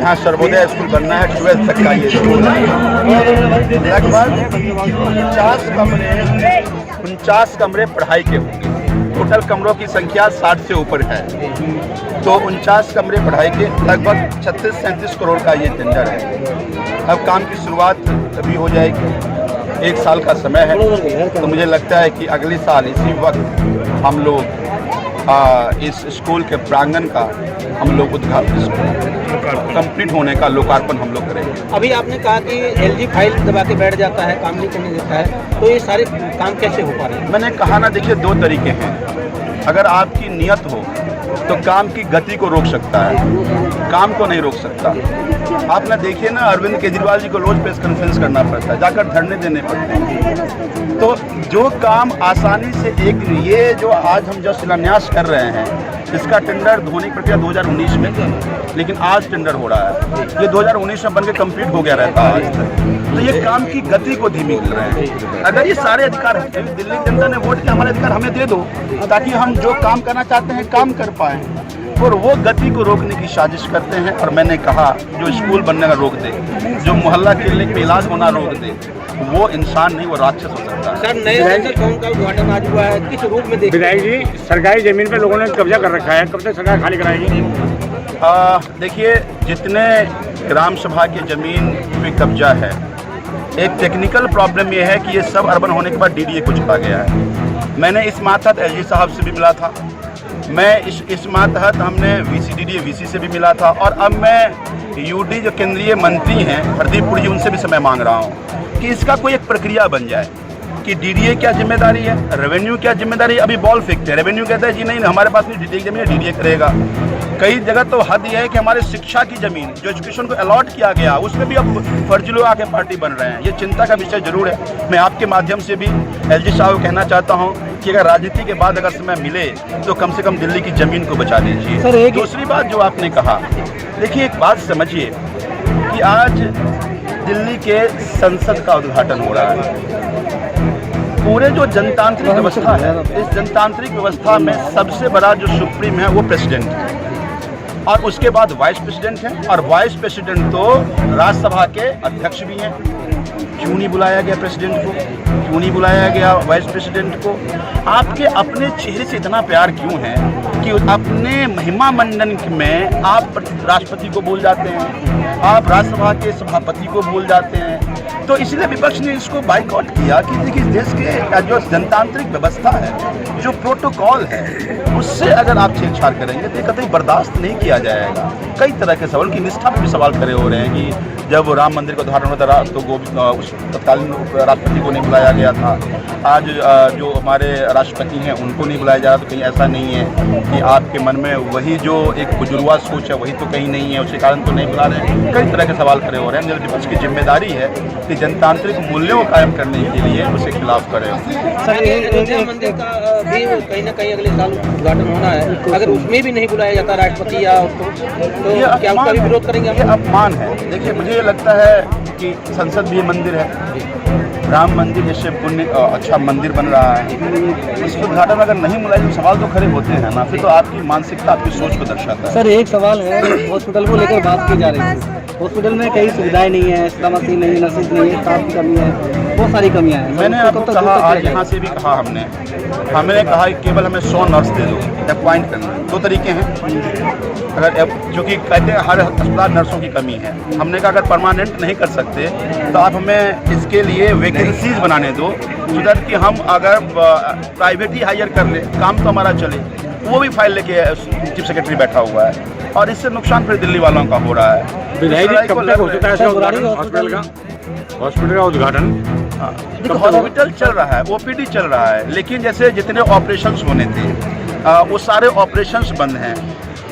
यहाँ सर्वोदय स्कूल बनना है, 12th तक का ये स्कूल है। लगभग 49 कमरे पढ़ाई के होंगे। टोटल कमरों की संख्या 60 से ऊपर है, तो 49 कमरे पढ़ाई के, लगभग 36-37 करोड़ का ये टेंडर है। अब काम की शुरुआत अभी हो जाएगी, 1 साल का समय है, तो मुझे लगता है कि अगले साल इसी वक्त हम लोग इस स्कूल के प्रांगण का हम लोग उद्घाटन कंप्लीट होने का लोकार्पण हम लोग करेंगे। अभी आपने कहा कि LG फाइल दबा के बैठ जाता है, काम नहीं करने देता है, तो ये सारे काम कैसे हो पा रहे हैं? मैंने कहा ना, देखिए 2 तरीके हैं। अगर आपकी नियत हो तो काम की गति को रोक सकता है, काम को नहीं रोक सकता। आप ना देखिए ना, अरविंद केजरीवाल जी को रोज प्रेस कॉन्फ्रेंस करना पड़ता है, जाकर धरने देने पड़ते हैं। तो जो काम आसानी से ये जो आज हम जो शिलान्यास कर रहे हैं, इसका टेंडर होने की प्रक्रिया 2019 में थी, लेकिन आज टेंडर हो रहा है। ये 2019 में बनके कंप्लीट हो गया रहता आज तक। तो ये काम की गति को धीमी कर रहे हैं। अगर ये सारे अधिकार, दिल्ली जनता ने वोट किया, हमारे अधिकार हमें दे दो, ताकि हम जो काम करना चाहते हैं काम कर पाएँ, और वो गति को रोकने की साजिश करते हैं। और मैंने कहा, जो स्कूल बनने का रोक दे, जो मोहल्ला क्लिनिक में इलाज होना रोक दे, वो इंसान नहीं, वो राक्षस हो सकता है। सर, नए संसद भवन का उद्घाटन आज हुआ है, किस रूप में देखते हैं? विधायक जी, सरकारी जमीन पे लोगों ने कब्जा कर रखा है, कब तक सरकार खाली कराएगी? देखिए, जितने ग्राम सभा की जमीन पे कब्जा है, एक टेक्निकल प्रॉब्लम ये है कि ये सब अर्बन होने के बाद DDA को चला गया है। मैंने इस मातहत LG साहब से भी मिला था, मैं इस मातहत हमने VC से भी मिला था, और अब मैं UD जो केंद्रीय मंत्री हैं हरदीप पुरी जी, उनसे भी समय मांग रहा हूँ कि इसका कोई एक प्रक्रिया बन जाए कि DDA क्या जिम्मेदारी है, रेवेन्यू क्या जिम्मेदारी है। अभी बॉल फेंकते हैं, रेवेन्यू कहता है जी नहीं हमारे पास नहीं, DDA की जमीन है, DDA करेगा। कई जगह तो हद यह है कि हमारे शिक्षा की जमीन जो एजुकेशन को अलॉट किया गया, उसमें भी अब फर्जी लोग आके पार्टी बन रहे हैं। ये चिंता का विषय जरूर है। मैं आपके माध्यम से भी LG साहब को कहना चाहता हूँ कि अगर राजनीति के बाद अगर समय मिले तो कम से कम दिल्ली की जमीन को बचा लीजिए। दूसरी बात जो आपने कहा, देखिए एक बात समझिए कि आज दिल्ली के संसद का उद्घाटन हो रहा है। पूरे जो जनतांत्रिक व्यवस्था है, इस जनतांत्रिक व्यवस्था में सबसे बड़ा जो सुप्रीम है वो प्रेसिडेंट है, और उसके बाद वाइस प्रेसिडेंट है, और वाइस प्रेसिडेंट तो राज्यसभा के अध्यक्ष भी हैं। क्यों नहीं बुलाया गया प्रेसिडेंट को, क्यों नहीं बुलाया गया वाइस प्रेसिडेंट को? आपके अपने चेहरे से इतना प्यार क्यों है कि अपने महिमा मंडन में आप राष्ट्रपति को भूल जाते हैं, आप राज्यसभा के सभापति को भूल जाते हैं? तो इसलिए विपक्ष ने इसको बाइकआउट किया कि देखिए देश के जो जनतांत्रिक व्यवस्था है, जो प्रोटोकॉल है, उससे अगर आप छेड़छाड़ करेंगे तो कतई बर्दाश्त नहीं किया जाएगा। कई तरह के सवाल की निष्ठा पर भी सवाल खड़े हो रहे हैं कि जब राम मंदिर का उद्घाटन होता रहा तो उस तत्कालीन राष्ट्रपति को नहीं बुलाया गया था। आज जो हमारे राष्ट्रपति हैं उनको नहीं बुलाया जा रहा, तो कहीं ऐसा नहीं है कि आपके मन में वही जो एक बुजुर्गा सोच है वही तो कहीं नहीं है, उसके कारण तो नहीं बुला रहे हैं। कई तरह के सवाल खड़े हो रहे हैं। विपक्ष की जिम्मेदारी है कि जनतांत्रिक मूल्यों को कायम करने के लिए उसके खिलाफ करें। सर, मंदिर का भी कहीं ना कहीं अगले साल उद्घाटन होना है, अगर उसमें भी नहीं बुलाया जाता राष्ट्रपति या तो क्या उसका भी विरोध करेंगे? ये अपमान है। देखिए, मुझे ये लगता है कि संसद भी मंदिर है, राम मंदिर जैसे पुण्य अच्छा मंदिर बन रहा है, इसके उद्घाटन अगर नहीं बुलाए तो सवाल तो खड़े होते हैं ना, फिर तो आपकी मानसिकता आपकी सोच को दर्शाता है। सर, एक सवाल है, हॉस्पिटल को लेकर बात की जा रही है। हॉस्पिटल में कई सुविधाएं नहीं है, मशीन नहीं, नर्सेज नहीं है, स्टाफ की कमी है, बहुत सारी कमियां हैं। मैंने आपको कहा, आज यहाँ से भी कहा, हमने कहा कि केवल हमें 100 नर्स दे दो, अपॉइंट करना। 2 तरीके हैं, अगर क्योंकि कहते हैं हर अस्पताल नर्सों की कमी है, हमने कहा अगर परमानेंट नहीं कर सकते तो आप हमें इसके लिए वैकेंसीज बनाने दो, सो दैट कि हम अगर प्राइवेट ही हायर कर ले, काम तो हमारा चले। वो भी फाइल लेके चीफ सेक्रेटरी बैठा हुआ है, और इससे नुकसान फिर दिल्ली वालों का हो रहा है। हॉस्पिटल का उद्घाटन तो हॉस्पिटल चल रहा है, OPD चल रहा है, लेकिन जैसे जितने ऑपरेशंस होने थे वो सारे ऑपरेशंस बंद हैं,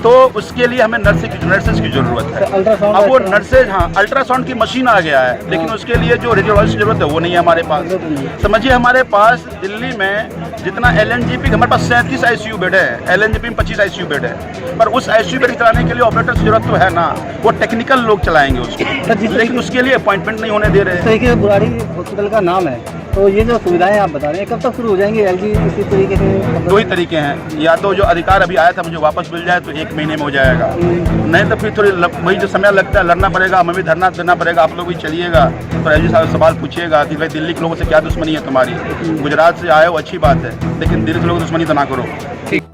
तो उसके लिए हमें नर्सेज की जरूरत है। अब वो नर्सेज, हाँ, अल्ट्रासाउंड की मशीन आ गया है, लेकिन उसके लिए जो रेडियोलॉजिस्ट की जरूरत है वो नहीं है हमारे पास। समझिए, हमारे पास दिल्ली में जितना LNGP, हमारे पास 37 ICU बेड है, LNGP में 25 ICU बेड है, पर उस ICU बेड चलाने के लिए ऑपरेटर्स की जरूरत तो है ना, वो टेक्निकल लोग चलाएंगे उसको, लेकिन उसके लिए अपॉइंटमेंट नहीं होने दे रहे हैं। बुराड़ी हॉस्पिटल का नाम है, तो ये जो सुविधाएं आप बता रहे हैं कब तक शुरू हो जाएंगी? एलजी इसी तरीके से दो ही तरीके हैं, या तो जो अधिकार अभी आया था मुझे वापस मिल जाए तो 1 महीने में हो जाएगा, नहीं तो फिर थोड़ी वही जो समय लगता है लड़ना पड़ेगा, हमें भी धरना देना पड़ेगा, आप लोग भी चलिएगा तो एलजी साहब सवाल पूछिएगा कि भाई दिल्ली के लोगों से क्या दुश्मनी है तुम्हारी, गुजरात से आए हो अच्छी बात है लेकिन दिल्ली के लोगों से दुश्मनी तो ना करो।